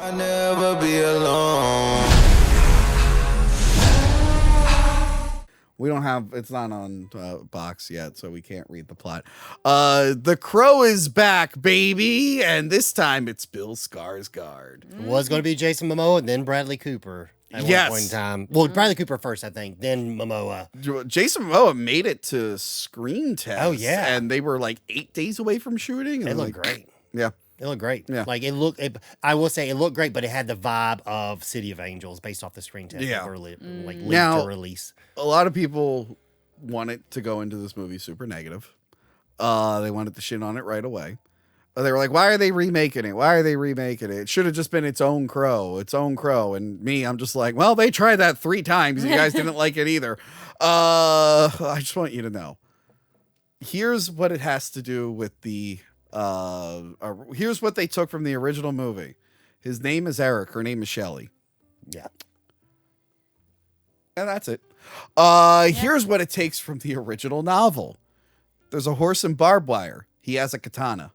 I'll never be alone. We don't have, it's not on box yet, so we can't read the plot. The Crow is back, baby, and this time it's Bill Skarsgård. It was going to be Jason Momoa and then Bradley Cooper at one point in time. Well, Bradley Cooper first, I think, then Momoa. Jason Momoa made it to screen test. Oh, yeah. And they were like 8 days away from shooting. And It looked great. Yeah. It looked great. Yeah. Like I will say it looked great, but it had the vibe of City of Angels based off the screen test. Yeah. Leaked to release. A lot of people wanted to go into this movie super negative. They wanted to shit on it right away. They were like, why are they remaking it? Why are they remaking it? It should have just been its own Crow. And me, I'm just like, well, they tried that 3 times. You guys didn't like it either. I just want you to know. Here's what it has to do with the... here's what they took from the original movie. His name is Eric. Her name is Shelley. Yeah. And that's it. Here's what it takes from the original novel. There's a horse and barbed wire. He has a katana.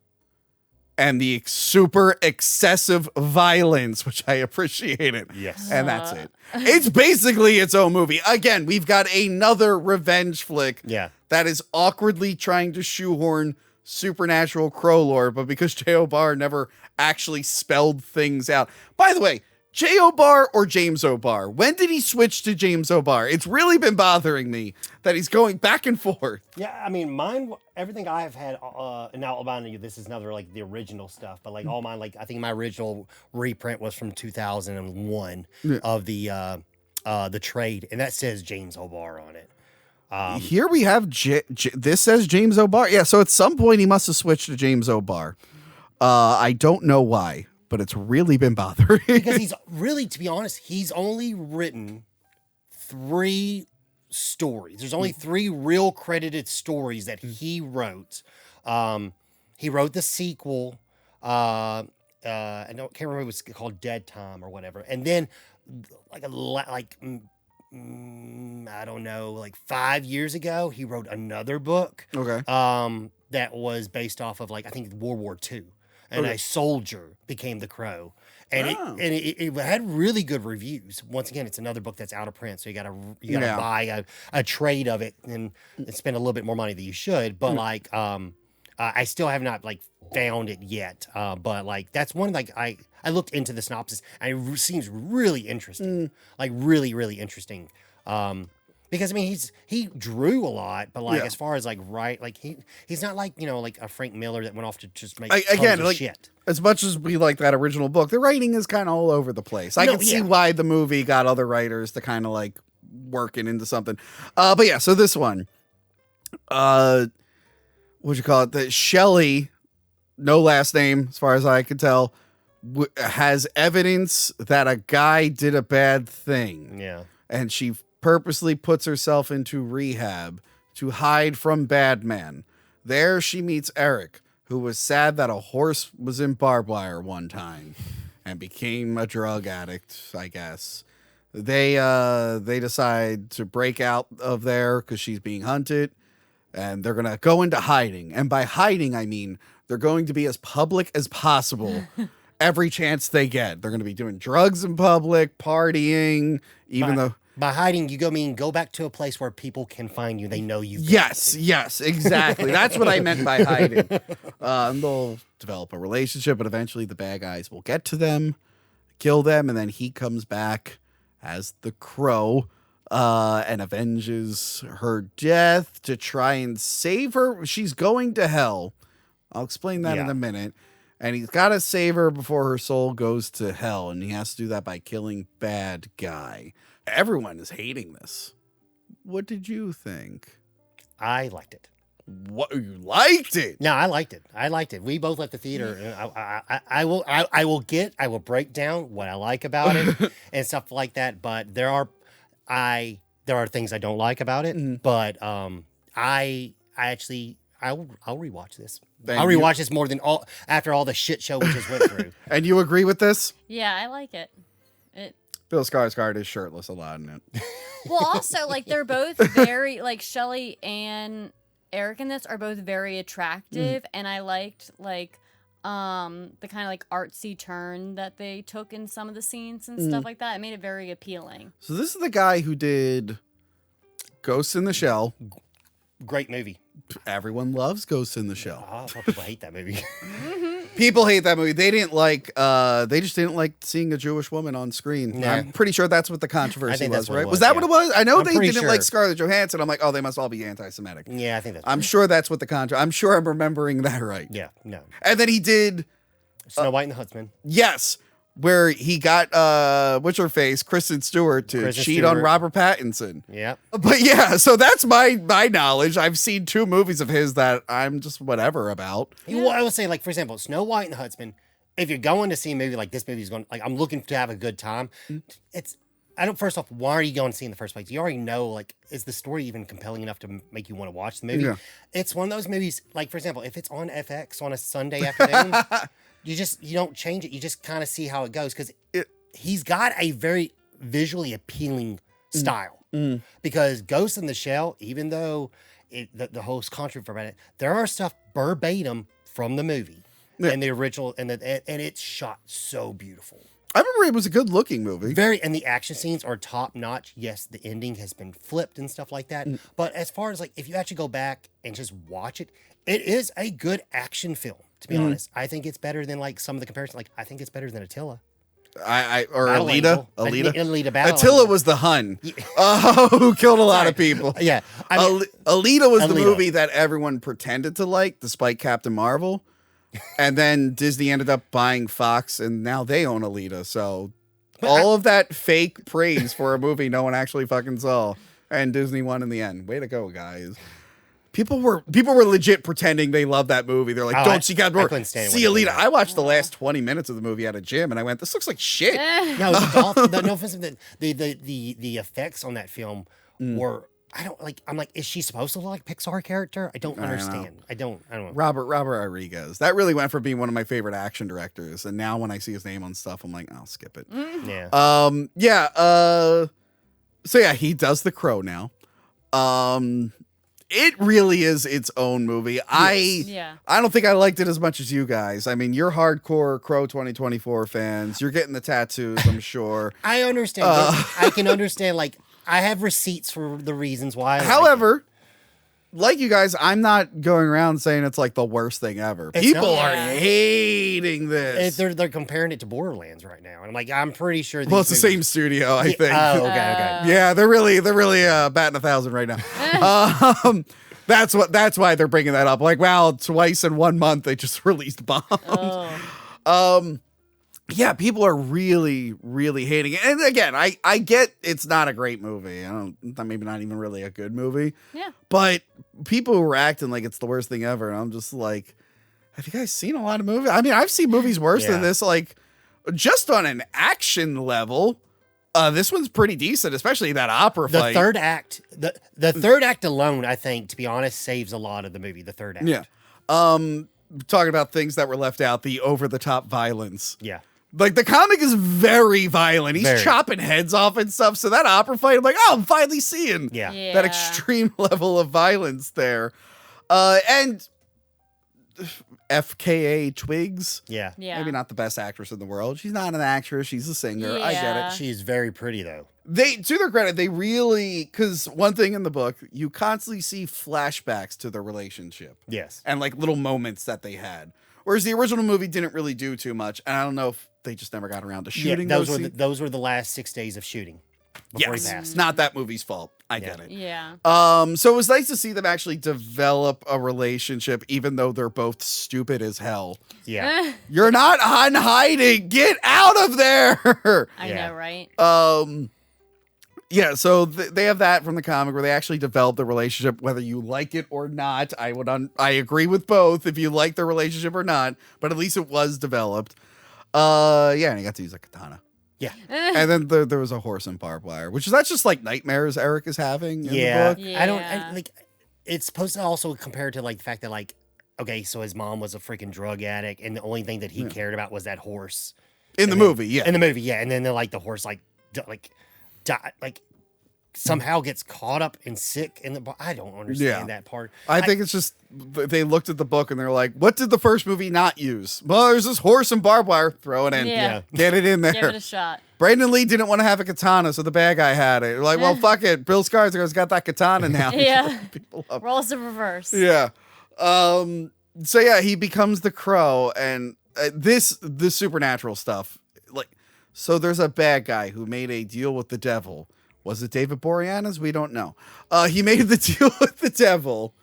And the super excessive violence, which I appreciated. Yes. And that's it. It's basically its own movie. Again, we've got another revenge flick that is awkwardly trying to shoehorn supernatural crow lore, but because J.O. Barr never actually spelled things out. By the way, J.O. Barr or James O'Barr? When did he switch to James O'Barr? It's really been bothering me that he's going back and forth. Yeah, I mean, mine, everything I have had, and now this is another, like, the original stuff, but, like, all mine, like, I think my original reprint was from 2001 of the trade, and that says James O'Barr on it. Here we have, this says James O'Barr. Yeah, so at some point he must have switched to James O'Barr. I don't know why, but it's really been bothering. Because he's really, to be honest, he's only written 3 stories. There's only 3 real credited stories that he wrote. He wrote the sequel. I can't remember if it was called Dead Time or whatever. And then, I don't know, like 5 years ago, he wrote another book. Okay. That was based off of, like, I think World War II. And a soldier became the Crow. And it had really good reviews. Once again, it's another book that's out of print, so you gotta buy a trade of it and spend a little bit more money than you should. But I still have not, like, found it yet. But, like, that's one, like, I looked into the synopsis and it seems really interesting. Like, really, really interesting. Because, I mean, he drew a lot, but, like, as far as, like, he's not like, like a Frank Miller that went off to just make tons of shit. As much as we like that original book, the writing is kind of all over the place. I can see why the movie got other writers to kind of, like, work it into something. But yeah, so this one, what'd you call it? The Shelley, no last name, as far as I can tell, has evidence that a guy did a bad thing. Yeah. And she purposely puts herself into rehab to hide from bad men. There she meets Eric, who was sad that a horse was in barbed wire one time and became a drug addict, I guess. They decide to break out of there because she's being hunted, and they're going to go into hiding. And by hiding, I mean they're going to be as public as possible every chance they get. They're going to be doing drugs in public, partying, By hiding, go back to a place where people can find you. They know you. Yes, exactly. That's what I meant by hiding. And they'll develop a relationship, but eventually the bad guys will get to them, kill them, and then he comes back as the Crow and avenges her death to try and save her. She's going to hell. I'll explain that in a minute. And he's got to save her before her soul goes to hell, and he has to do that by killing bad guy. Everyone is hating this. What did you think? I liked it. What, you liked it? No, I liked it. We both left the theater. And I will break down what I like about it and stuff like that. But there are things I don't like about it. But I'll rewatch this. I'll rewatch this more than after all the shit show we just went through. And you agree with this? Yeah, I like it. Bill Skarsgård is shirtless a lot in it. Well, also, like, they're both very, like, Shelley and Eric in this are both very attractive, and I liked, like, the kind of like artsy turn that they took in some of the scenes and stuff like that. It made it very appealing. So this is the guy who did Ghost in the Shell. Great movie. Everyone loves Ghost in the Shell. Oh, people hate that movie. People hate that movie. They didn't like. They just didn't like seeing a Jewish woman on screen. Nah. I'm pretty sure that's what the controversy think was, that's what right? it Was was, that yeah. what it was? I know I'm they pretty didn't like sure. Scarlett Johansson. I'm like, oh, they must all be anti-Semitic. Yeah, I think that's. I'm sure that's what the I'm sure I'm remembering that right. Yeah, no. And then he did Snow White and the Huntsman. yes, where he got what's her face, Kristen Stewart to Kristen cheat on Stewart. Robert Pattinson. Yeah. But yeah, so that's my knowledge. I've seen 2 movies of his that I'm just whatever about. Well, I would say, like, for example, Snow White and the Huntsman. If you're going to see a movie like this movie's going, like, I'm looking to have a good time. It's, I don't. First off, why are you going to see in the first place? You already know, like, is the story even compelling enough to make you want to watch the movie? Yeah. It's one of those movies, like, for example, if it's on FX on a Sunday afternoon, you don't change it. You just kind of see how it goes because he's got a very visually appealing style. Because Ghost in the Shell, even though the whole controversy about it, there are stuff verbatim from the movie and the original, and it's shot so beautiful. I remember it was a good looking movie. And the action scenes are top notch. Yes, the ending has been flipped and stuff like that. But as far as like, if you actually go back and just watch it, it is a good action film. To be honest, I think it's better than like some of the comparisons. Like, I think it's better than Attila. Or Battle Alita. Angel. Alita. Alita Battle Attila Angel. was the Hun who killed a lot of people. Yeah, I mean, Alita was the Alita. movie that everyone pretended to like, despite Captain Marvel. And then Disney ended up buying Fox, and now they own Alita. So all of that fake praise for a movie no one actually fucking saw, and Disney won in the end. Way to go, guys! People were legit pretending they loved that movie. They're like, Oh, "Don't see God, I couldn't stand it see when it Alita." came out. I watched the last 20 minutes of the movie at a gym, and I went, "This looks like shit." no, no offense, the effects on that film were. I don't like. I'm like, is she supposed to look like a Pixar character? I don't understand. I don't know. Robert Rodriguez. That really went from being one of my favorite action directors, and now when I see his name on stuff, I'm like, I'll skip it. Yeah. So yeah, he does The Crow now. It really is its own movie. Yeah. I don't think I liked it as much as you guys. I mean, you're hardcore Crow 2024 fans. You're getting the tattoos, I'm sure. I understand. I can understand. Like, I have receipts for the reasons why. I like However, like you guys, I'm not going around saying it's like the worst thing ever. It's People not. are hating it. this. They're comparing it to Borderlands right now, and I'm like, I'm pretty sure. Well, it's the these same movies- studio, I Yeah, think. Oh, okay. Yeah, they're really batting 1,000 right now. That's why they're bringing that up. Like, wow, twice in 1 month they just released bombs. Yeah, people are really, really hating it. And again, I get it's not a great movie. Maybe not even really a good movie. Yeah. But people were acting like it's the worst thing ever. And I'm just like, have you guys seen a lot of movies? I mean, I've seen movies worse than Yeah. this. Like, just on an action level, this one's pretty decent, especially that opera The fight. third act, the third act alone, I think, to be honest, saves a lot of the movie. The third act. Yeah. Talking about things that were left out, the over-the-top violence. Yeah. Like, the comic is very violent. He's Very. chopping heads off and stuff. So that opera fight, I'm like, oh, I'm finally seeing Yeah. Yeah. that extreme level of violence there. And FKA Twigs, Yeah. Yeah. maybe not the best actress in the world. She's not an actress. She's a singer. I get Yeah. it. She is very pretty though. They, to their credit, they really, because one thing in the book, you constantly see flashbacks to their relationship Yes. and like little moments that they had. Whereas the original movie didn't really do too much. And I don't know if they just never got around to shooting those were scenes. those were the last 6 days of shooting before Yes, he it's passed. not that movie's fault. I get it. Yeah. So it was nice to see them actually develop a relationship, even though they're both stupid as hell. Yeah. You're not on hiding. Get out of there. I Yeah. know, right? Yeah. So they have that from the comic where they actually develop the relationship, whether you like it or not. I agree with both if you like the relationship or not, but at least it was developed. Yeah, and he got to use a katana. Yeah. And then there was a horse and barbed wire, that's just like nightmares Eric is having in Yeah. the book. Yeah. Like, it's supposed to also compare to like the fact that like, okay, so his mom was a freaking drug addict, and the only thing that he cared about was that horse. In the movie, yeah. In the movie, yeah. And then they're like the horse died, like somehow gets caught up and sick in the. I don't understand that part. I think it's just they looked at the book and they're like, "What did the first movie not use?" Well, there's this horse and barbed wire. Throw it in. Yeah. Get it in there. Give it a shot. Brandon Lee didn't want to have a katana, so the bad guy had it. Like, well, fuck it. Bill Skarsgård's got that katana now. Yeah. People love. Roles the reverse. Yeah. So yeah, he becomes the Crow, and this supernatural stuff. Like, so there's a bad guy who made a deal with the devil. Was it David Boreanaz? We don't know. He made the deal with the devil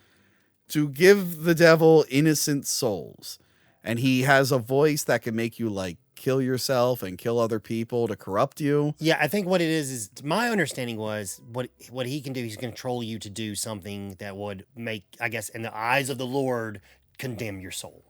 to give the devil innocent souls, and he has a voice that can make you like kill yourself and kill other people to corrupt you. Yeah, I think what it is my understanding was what he can do. He's control you to do something that would make, I guess, in the eyes of the Lord, condemn your soul.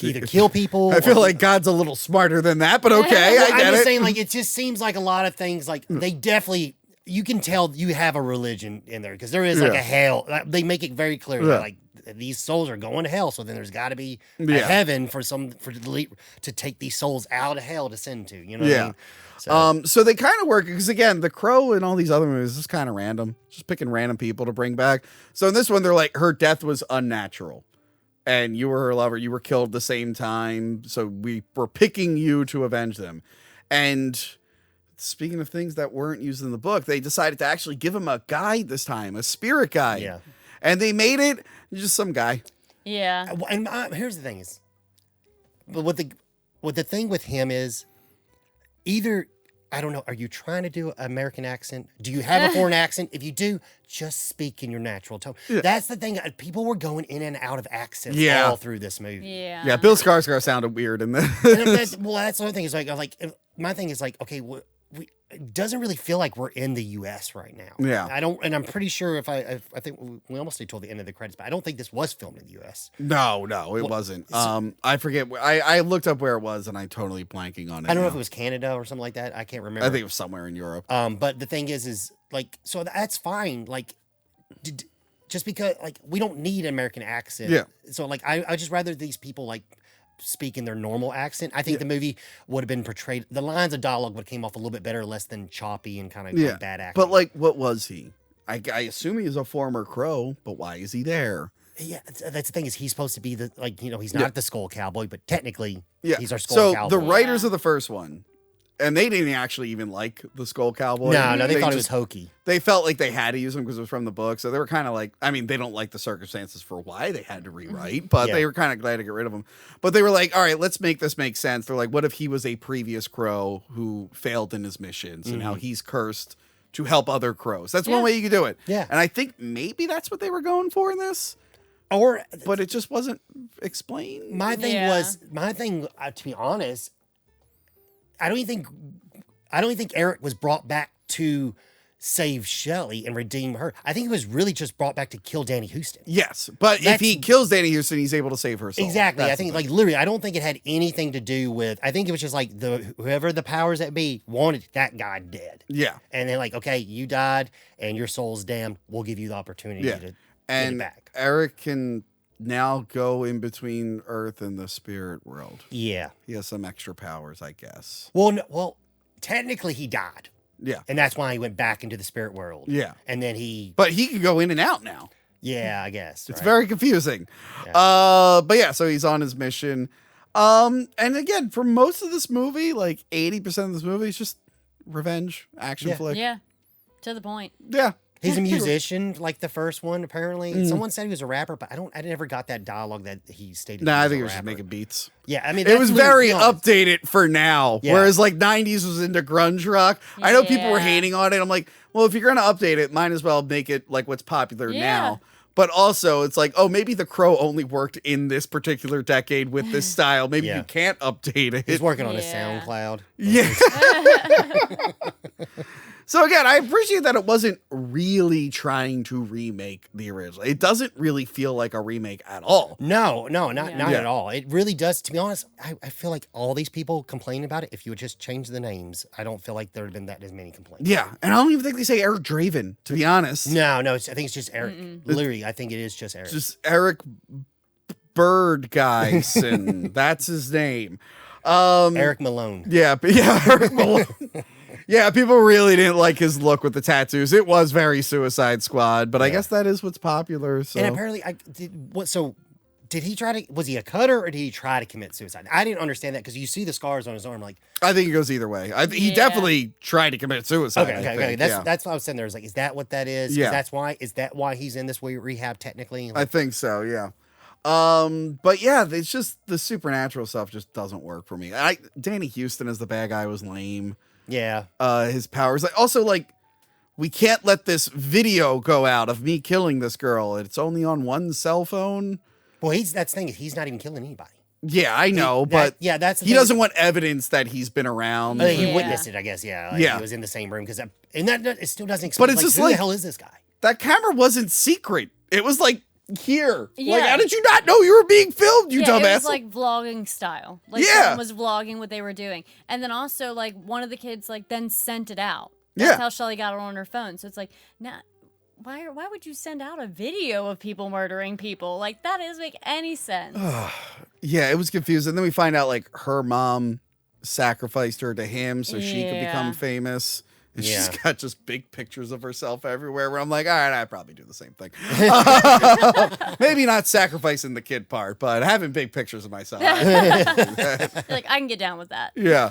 Either kill people. I feel like God's a little smarter than that, but okay, I I'm get just it. saying, like, it just seems like a lot of things, like, they definitely, you can tell you have a religion in there, because there is, like, a hell. They make it very clear, like, these souls are going to hell, so then there's got to be a heaven to take these souls out of hell to send to, you know what I mean? So they kind of work, because again, the Crow in all these other movies is kind of random, just picking random people to bring back. So in this one, they're like, her death was unnatural, and you were her lover. You were killed the same time, so we were picking you to avenge them. And speaking of things that weren't used in the book, they decided to actually give him a guide this time, a spirit guide. Yeah. And they made it just some guy. Yeah. And here's the thing is, but what the thing with him is, either, I don't know, are you trying to do an American accent? Do you have a foreign accent? If you do, just speak in your natural tone. Yeah. That's the thing. People were going in and out of accents all through this movie. Yeah. Yeah, Bill Skarsgård sounded weird in this. That's the other thing is like my thing is like, okay, it doesn't really feel like we're in the U.S. right now. Yeah. and I'm pretty sure if I think we almost told the end of the credits, but I don't think this was filmed in the U.S. No, it wasn't. I forget. I looked up where it was, and I'm totally blanking on it. I don't know now. if it was Canada or something like that. I can't remember. I think it was somewhere in Europe. But the thing is like, so that's fine. Like, just because, like, we don't need an American accent. Yeah. So like, I just rather these people like speak in their normal accent. I think the movie would have been portrayed. The lines of dialogue would have came off a little bit better, less than choppy and kind of bad acting. But like, what was he? I assume he's a former Crow, but why is he there? Yeah, that's the thing is he's supposed to be the, like, you know, he's not the Skull Cowboy, but technically he's our Skull So Cowboy. the writers of the first one, and they didn't actually even like the Skull Cowboy. No, they thought it was hokey. They felt like they had to use him because it was from the book. So they were kind of like, I mean, they don't like the circumstances for why they had to rewrite, but they were kind of glad to get rid of him. But they were like, all right, let's make this make sense. They're like, what if he was a previous Crow who failed in his missions and now he's cursed to help other Crows? That's one way you could do it. Yeah. And I think maybe that's what they were going for in this. But it just wasn't explained. My thing, to be honest, I don't even think Eric was brought back to save Shelley and redeem her. I think he was really just brought back to kill Danny Houston. Yes, but if he kills Danny Houston, he's able to save her soul. Exactly. That's I think, like, literally, I don't think it had anything to do with. I think it was just like whoever the powers that be wanted that guy dead. Yeah, and they're like, okay, you died and your soul's damned. We'll give you the opportunity to get it back. Eric can now go in between Earth and the spirit world. Yeah, he has some extra powers, I guess. Well, technically he died. Yeah, and that's why he went back into the spirit world. Yeah, and then he can go in and out now. Yeah, I guess it's very confusing. Yeah. But yeah, so he's on his mission. And again, for most of this movie, like 80% of this movie is just revenge action flick. Yeah, to the point. Yeah. He's a musician, like the first one, apparently. Someone said he was a rapper, but I never got that dialogue that he stated. Nah, I think he was just making beats. Yeah, I mean, it was very updated for now. Yeah. Whereas like 90s was into grunge rock. I know people were hating on it. I'm like, well, if you're gonna update it, might as well make it like what's popular now. But also, it's like, oh, maybe the Crow only worked in this particular decade with this style. Maybe you can't update it. He's working on his SoundCloud. Yeah. So again, I appreciate that it wasn't really trying to remake the original. It doesn't really feel like a remake at all. No, not at all. It really does. To be honest, I feel like all these people complain about it. If you would just change the names, I don't feel like there would have been that as many complaints. Yeah, and I don't even think they say Eric Draven, to be honest. No, I think it's just Eric. Literally, I think it is just Eric. Just Eric Bird Geisen. That's his name. Eric Malone. Yeah, Eric Malone. Yeah, people really didn't like his look with the tattoos. It was very Suicide Squad, but I guess that is what's popular. So. And apparently, did he try to? Was he a cutter or did he try to commit suicide? I didn't understand that because you see the scars on his arm. Like, I think it goes either way. He definitely tried to commit suicide. Okay. That's what I was saying. There was like, is that what that is? Yeah. Is that why he's in this rehab technically? I think so. Yeah. But yeah, it's just the supernatural stuff just doesn't work for me. Danny Houston as the bad guy was lame. Yeah. His powers, we can't let this video go out of me killing this girl. It's only on one cell phone. Well, that's the thing. He's not even killing anybody. Yeah, I know, that's the he thing. doesn't want evidence that he's been around. He witnessed it, I guess. Yeah, he was in the same room because, and that it still doesn't explain. But it's like, just who like, the hell is this guy? That camera wasn't secret. It was like here. Yeah. Like, how did you not know you were being filmed? You dumbass. It was like vlogging style. Like someone was vlogging what they were doing, and then also like one of the kids like then sent it out. That's how Shelly got it on her phone. So it's like, nah, why would you send out a video of people murdering people? Like, that doesn't make any sense. Yeah, it was confusing. Then we find out, like, her mom sacrificed her to him so she could become famous. And she's got just big pictures of herself everywhere where I'm like, all right, I'd probably do the same thing. Maybe not sacrificing the kid part, but having big pictures of myself. Like, I can get down with that. Yeah.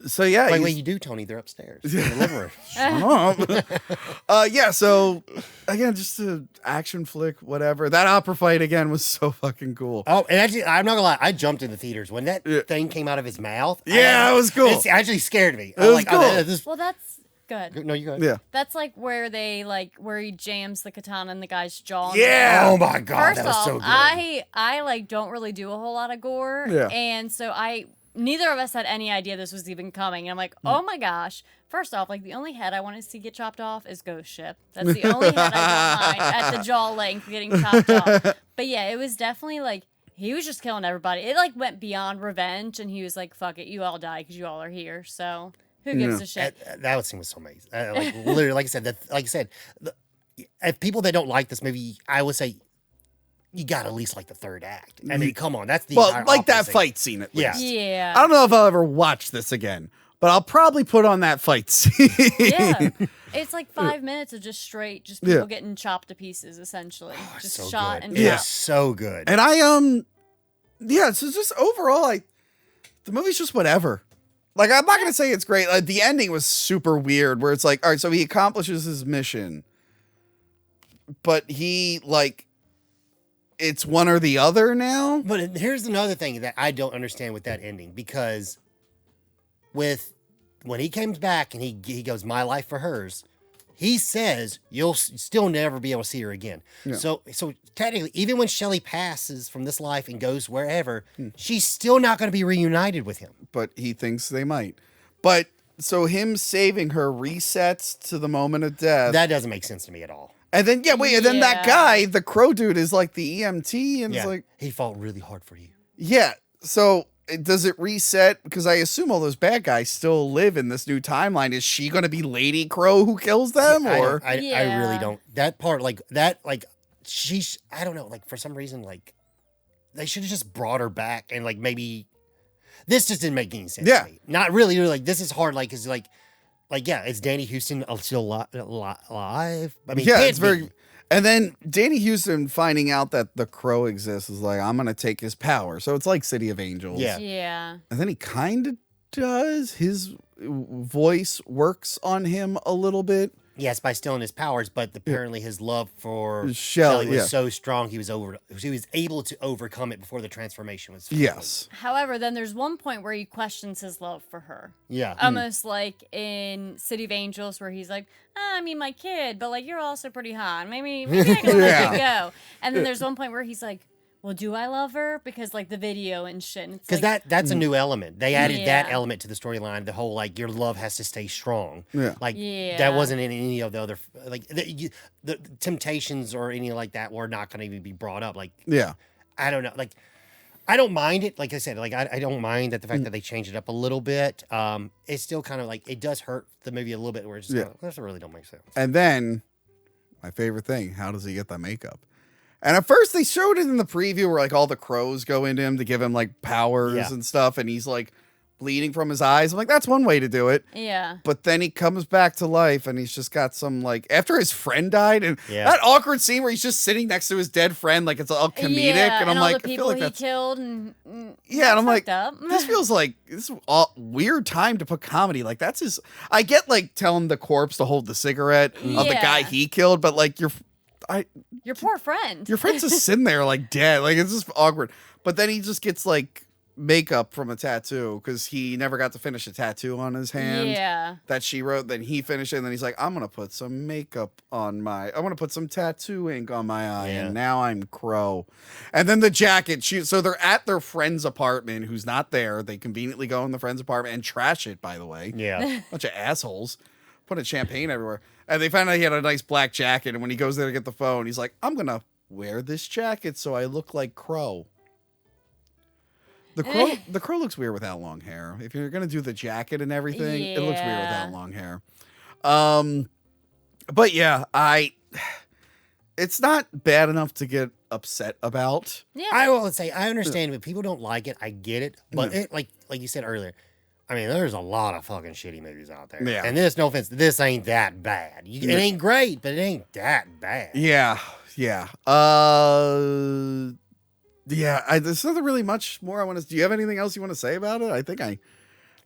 So yeah, Wait, you do, Tony? They're upstairs in the living room. Shut up. Yeah. So again, just an action flick, whatever. That opera fight again was so fucking cool. Oh, and actually, I'm not gonna lie, I jumped in the theaters when that thing came out of his mouth. Yeah, it was cool. It actually scared me. It was cool. Well, that's good. No, you go. Yeah. That's like where he jams the katana in the guy's jaw. Yeah. Oh my god, First that was off, so good. I like don't really do a whole lot of gore. Yeah. And so neither of us had any idea this was even coming. And I'm like, oh my gosh. First off, like the only head I want to see get chopped off is Ghost Ship. That's the only head I don't mind at the jaw length getting chopped off. But yeah, it was definitely like, he was just killing everybody. It like went beyond revenge and he was like, fuck it, you all die because you all are here. So who gives a shit? That scene was so amazing. Like literally, like I said, if people that don't like this movie, I would say, you got to at least like the third act. I mean, come on, that's the entire like that opposite. fight scene at least. Yeah. I don't know if I'll ever watch this again, but I'll probably put on that fight scene. Yeah. It's like 5 minutes of just people getting chopped to pieces, essentially. Just so shot good. and It shot. was so good. And so just overall, the movie's just whatever. Like, I'm not going to say it's great. Like, the ending was super weird where it's like, all right, so he accomplishes his mission, but he, like, it's one or the other now. But here's another thing that I don't understand with that ending, because when he comes back and he goes, my life for hers, he says you'll still never be able to see her again. Yeah. So technically, even when Shelley passes from this life and goes wherever, she's still not going to be reunited with him. But he thinks they might. But so him saving her resets to the moment of death. That doesn't make sense to me at all. And then, and then that guy, the crow dude, is like the EMT, and it's like, he fought really hard for you. Yeah. So does it reset? Because I assume all those bad guys still live in this new timeline. Is she going to be Lady Crow who kills them? I or really don't. That part, I don't know. Like, for some reason, like, they should have just brought her back and, like, maybe this just didn't make any sense to me. Not really. Like, this is hard. Like, because, like, yeah, it's Danny Houston still alive. I mean, it's very. And then Danny Houston finding out that the crow exists is like, I'm going to take his power. So it's like City of Angels. Yeah. And then he kind of does. His voice works on him a little bit. Yes, by stealing his powers, but apparently his love for Shelley was so strong he was able to overcome it before the transformation was finished. Yes. However, then there's one point where he questions his love for her. Yeah. Almost like in City of Angels where he's like, I mean, my kid, but like, you're also pretty hot. Maybe I can let you go. And then there's one point where he's like, well, do I love her? Because like the video and shit. Because like, that's a new element. They added that element to the storyline. The whole like your love has to stay strong. Yeah. Like that wasn't in any of the other like the temptations or any like that were not going to even be brought up. Like I don't know. Like I don't mind it. Like I said, like I don't mind that the fact that they changed it up a little bit. It's still kind of like it does hurt the movie a little bit. Where it's just this really don't make sense. And then my favorite thing: how does he get that makeup? And at first they showed it in the preview where like all the crows go into him to give him like powers and stuff. And he's like bleeding from his eyes. I'm like, that's one way to do it. Yeah. But then he comes back to life and he's just got some like after his friend died and Yeah. that awkward scene where he's just sitting next to his dead friend, like it's all comedic. Yeah, and I'm all like, the I people feel like he that's killed, and yeah, and I'm like, up. this feels like this is a weird time to put comedy. Like that's his. I get like telling the corpse to hold the cigarette of the guy Yeah. he killed, but like your poor friend. your friend's just sitting there like dead. Like it's just awkward. But then he just gets like makeup from a tattoo because he never got to finish a tattoo on his hand. Yeah. That she wrote. Then he finished it, and then he's like, I'm gonna put some makeup on my. I want to put some tattoo ink on my eye, Yeah. and now I'm Crow. And then the jacket. So they're at their friend's apartment, who's not there. They conveniently go in the friend's apartment and trash it. By the way, Yeah. bunch of assholes putting champagne everywhere. And they find out he had a nice black jacket. And when he goes there to get the phone, he's like, I'm gonna wear this jacket so I look like Crow. The crow looks weird without long hair. If you're gonna do the jacket and everything, it looks weird Yeah. without long hair. But yeah, it's not bad enough to get upset about. Yeah. I will say I understand if people don't like it, I get it. But it, like you said earlier, I mean, there's a lot of fucking shitty movies out there. Yeah. And this, no offense, this ain't that bad. It ain't great, but it ain't that bad. Yeah, yeah. Yeah, there's nothing really much more I want to. Do you have anything else you want to say about it? I think I.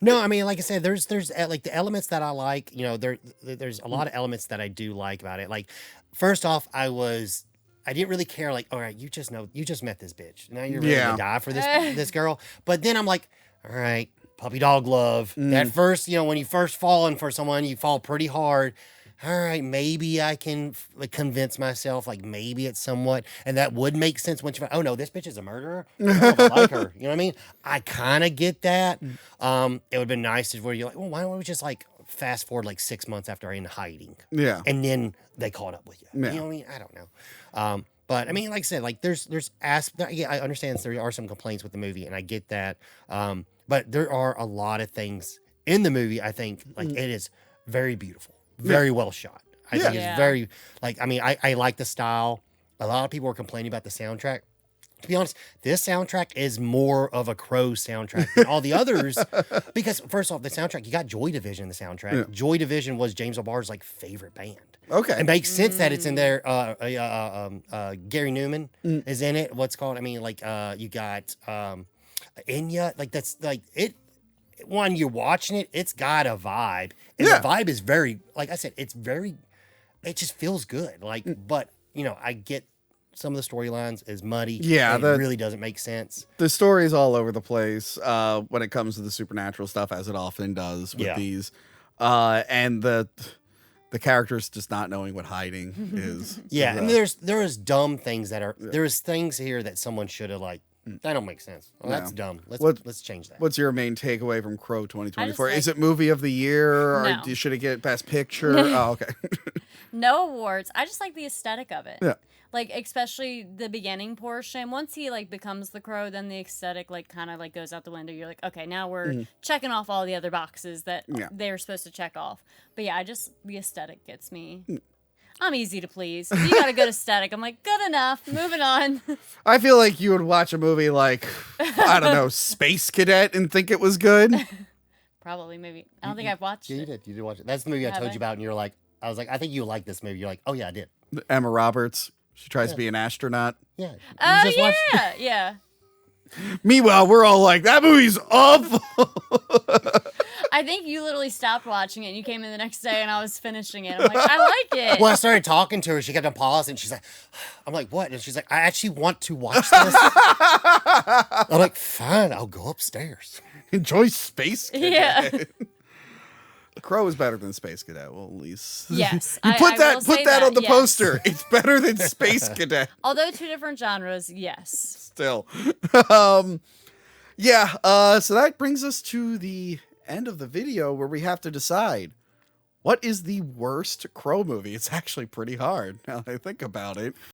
No, I mean, like I said, there's like the elements that I like. You know, there's a lot of elements that I do like about it. Like, first off, I didn't really care. Like, all right, you just met this bitch. Now you're really gonna die for this girl. But then I'm like, all right, puppy dog love. That first, when you first falling for someone, you fall pretty hard. All right, maybe I can convince myself, like maybe it's somewhat, and that would make sense once you find, oh no, this bitch is a murderer. I don't know if I like her. You know what I mean? I kind of get that. It would have been nice where you're like, well, why don't we just like fast forward like 6 months after in hiding? Yeah. And then they caught up with you. Yeah. You know what I mean? I don't know. But I mean, like I said, like there's yeah, I understand there are some complaints with the movie, and I get that. But there are a lot of things in the movie. I think like it is very beautiful. Very well shot. I think Yeah. it's very, like, I mean, I like the style. A lot of people are complaining about the soundtrack. To be honest, this soundtrack is more of a Crow soundtrack than all the others. Because, first off, the soundtrack, you got Joy Division in the soundtrack. Yeah. Joy Division was James O'Barr's, like, favorite band. Okay. It makes sense that it's in there. Gary Newman is in it. What's called, I mean, like, you got Enya. Like, that's, like, it. When you're watching it, it's got a vibe. And the vibe is very, like I said, it just feels good. Like, but, I get some of the storylines is muddy. Yeah. It really doesn't make sense. The story's all over the place when it comes to the supernatural stuff, as it often does with these. And the characters just not knowing what hiding is. Yeah. And there is dumb things there's things here that someone should have, like, that don't make sense. Well, that's dumb. Let's change that. What's your main takeaway from Crow 2024? like- Is it movie of the year? No. Or should it get best picture? Oh, okay. No awards. I just like the aesthetic of it. Yeah. Like, especially the beginning portion. Once he, like, becomes the Crow, then the aesthetic, like, kind of, like, goes out the window. You're like, okay, now we're checking off all the other boxes that they're supposed to check off. But, yeah, the aesthetic gets me. I'm easy to please. If you got a good aesthetic, I'm like, good enough. Moving on. I feel like you would watch a movie like, I don't know, Space Cadet and think it was good. Probably, maybe. I don't think I've watched Yeah, it. you did watch it. That's the movie I Have told I? you about, and you're like, I was like, I think you like this movie. You're like, oh yeah, I did. Emma Roberts. She tries to be an astronaut. Yeah. You Oh, just yeah. watched- Yeah. Meanwhile, we're all like, that movie's awful. I think you literally stopped watching it and you came in the next day and I was finishing it. I'm like, I like it. Well, I started talking to her. She kept on pausing. She's like, I'm like, what? And she's like, I actually want to watch this. I'm like, fine, I'll go upstairs. Enjoy Space Cadet. Yeah. Crow is better than Space Cadet. Well, at least Yes. you I put will that say on the yes. poster. It's better than Space Cadet. Although two different genres, yes. Still, yeah. So that brings us to the end of the video where we have to decide what is the worst Crow movie. It's actually pretty hard now that I think about it.